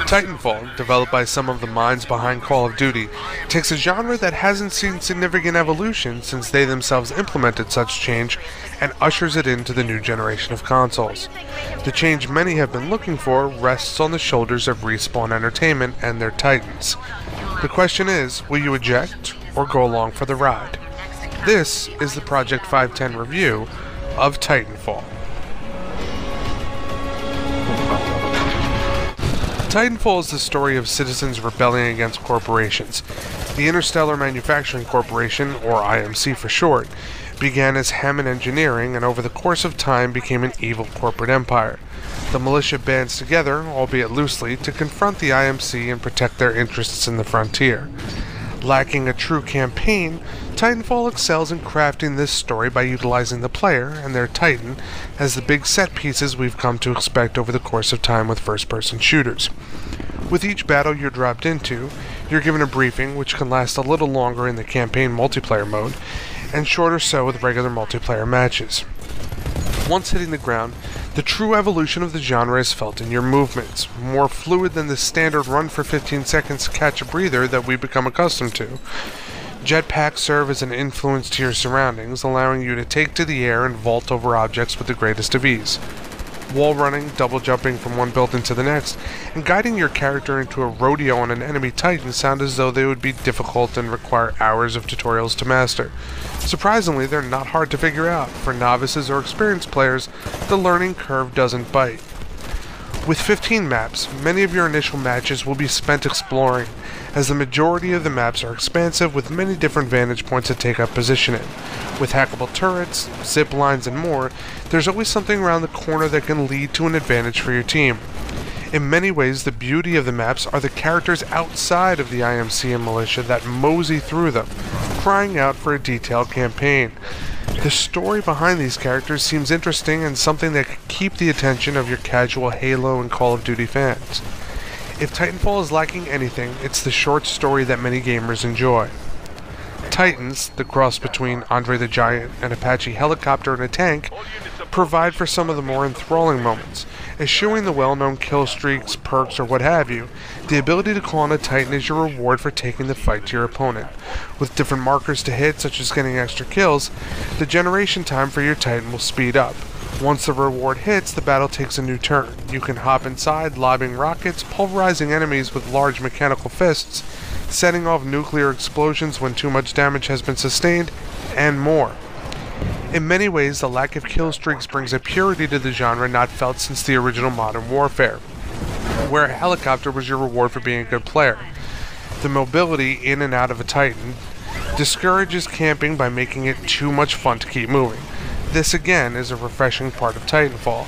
Titanfall, developed by some of the minds behind Call of Duty, takes a genre that hasn't seen significant evolution since they themselves implemented such change and ushers it into the new generation of consoles. The change many have been looking for rests on the shoulders of Respawn Entertainment and their Titans. The question is, will you eject or go along for the ride? This is the Project 510 review of Titanfall. Titanfall is the story of citizens rebelling against corporations. The Interstellar Manufacturing Corporation, or IMC for short, began as Hammond Engineering and over the course of time became an evil corporate empire. The militia bands together, albeit loosely, to confront the IMC and protect their interests in the frontier. Lacking a true campaign, Titanfall excels in crafting this story by utilizing the player and their Titan as the big set pieces we've come to expect over the course of time with first-person shooters. With each battle you're dropped into, you're given a briefing which can last a little longer in the campaign multiplayer mode, and shorter so with regular multiplayer matches. Once hitting the ground, the true evolution of the genre is felt in your movements, more fluid than the standard run for 15 seconds catch a breather that we've become accustomed to. Jetpacks serve as an influence to your surroundings, allowing you to take to the air and vault over objects with the greatest of ease. Wall running, double jumping from one building to the next, and guiding your character into a rodeo on an enemy Titan sound as though they would be difficult and require hours of tutorials to master. Surprisingly, they're not hard to figure out. For novices or experienced players, the learning curve doesn't bite. With 15 maps, many of your initial matches will be spent exploring, as the majority of the maps are expansive with many different vantage points to take up position in. With hackable turrets, zip lines, and more, there's always something around the corner that can lead to an advantage for your team. In many ways, the beauty of the maps are the characters outside of the IMC and militia that mosey through them, crying out for a detailed campaign. The story behind these characters seems interesting and something that could keep the attention of your casual Halo and Call of Duty fans. If Titanfall is lacking anything, it's the short story that many gamers enjoy. Titans, the cross between Andre the Giant, an Apache helicopter, and a tank, provide for some of the more enthralling moments. Eschewing the well-known kill streaks, perks, or what have you, the ability to call on a Titan is your reward for taking the fight to your opponent. With different markers to hit, such as getting extra kills, the generation time for your Titan will speed up. Once the reward hits, the battle takes a new turn. You can hop inside, lobbing rockets, pulverizing enemies with large mechanical fists, setting off nuclear explosions when too much damage has been sustained, and more. In many ways, the lack of kill streaks brings a purity to the genre not felt since the original Modern Warfare, where a helicopter was your reward for being a good player. The mobility in and out of a Titan discourages camping by making it too much fun to keep moving. This again is a refreshing part of Titanfall.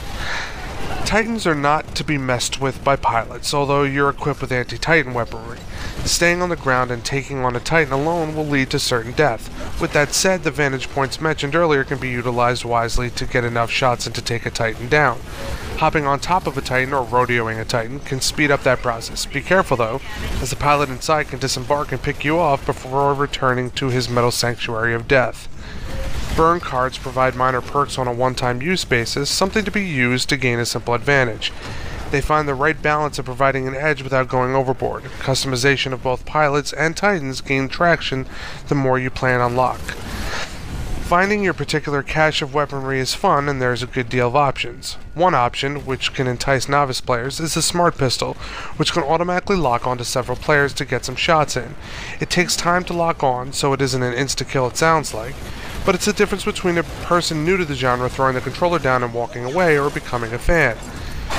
Titans are not to be messed with by pilots, although you're equipped with anti-Titan weaponry. Staying on the ground and taking on a Titan alone will lead to certain death. With that said, the vantage points mentioned earlier can be utilized wisely to get enough shots and to take a Titan down. Hopping on top of a Titan or rodeoing a Titan can speed up that process. Be careful though, as the pilot inside can disembark and pick you off before returning to his metal sanctuary of death. Burn cards provide minor perks on a one-time use basis, something to be used to gain a simple advantage. They find the right balance of providing an edge without going overboard. Customization of both pilots and Titans gain traction the more you play and unlock. Finding your particular cache of weaponry is fun, and there's a good deal of options. One option, which can entice novice players, is the Smart Pistol, which can automatically lock onto several players to get some shots in. It takes time to lock on, so it isn't an insta-kill it sounds like, but it's the difference between a person new to the genre throwing the controller down and walking away or becoming a fan.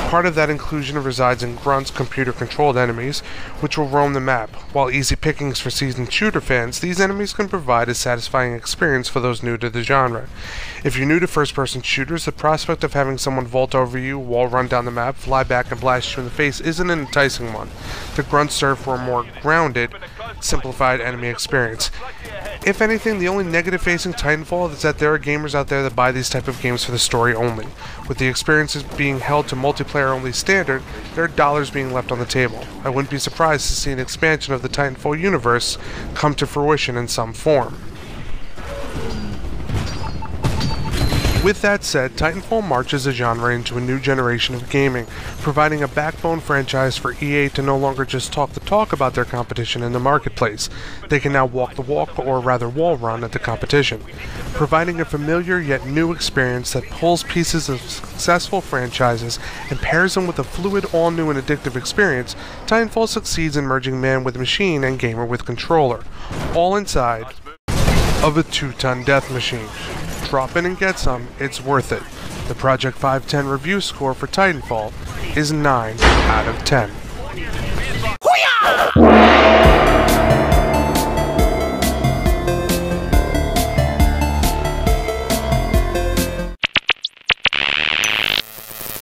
Part of that inclusion resides in Grunt's computer-controlled enemies, which will roam the map. While easy pickings for seasoned shooter fans, these enemies can provide a satisfying experience for those new to the genre. If you're new to first-person shooters, the prospect of having someone vault over you, wall run down the map, fly back, and blast you in the face isn't an enticing one. The Grunts serve for a more grounded, simplified enemy experience. If anything, the only negative facing Titanfall is that there are gamers out there that buy these type of games for the story only. With the experiences being held to multiplayer only standard, there are dollars being left on the table. I wouldn't be surprised to see an expansion of the Titanfall universe come to fruition in some form. With that said, Titanfall marches the genre into a new generation of gaming, providing a backbone franchise for EA to no longer just talk the talk about their competition in the marketplace. They can now walk the walk, or rather wall run, at the competition, providing a familiar yet new experience that pulls pieces of successful franchises and pairs them with a fluid, all-new and addictive experience. Titanfall succeeds in merging man with machine and gamer with controller, all inside of a 2-ton death machine. Drop in and get some, it's worth it. The Project 510 review score for Titanfall is 9 out of 10.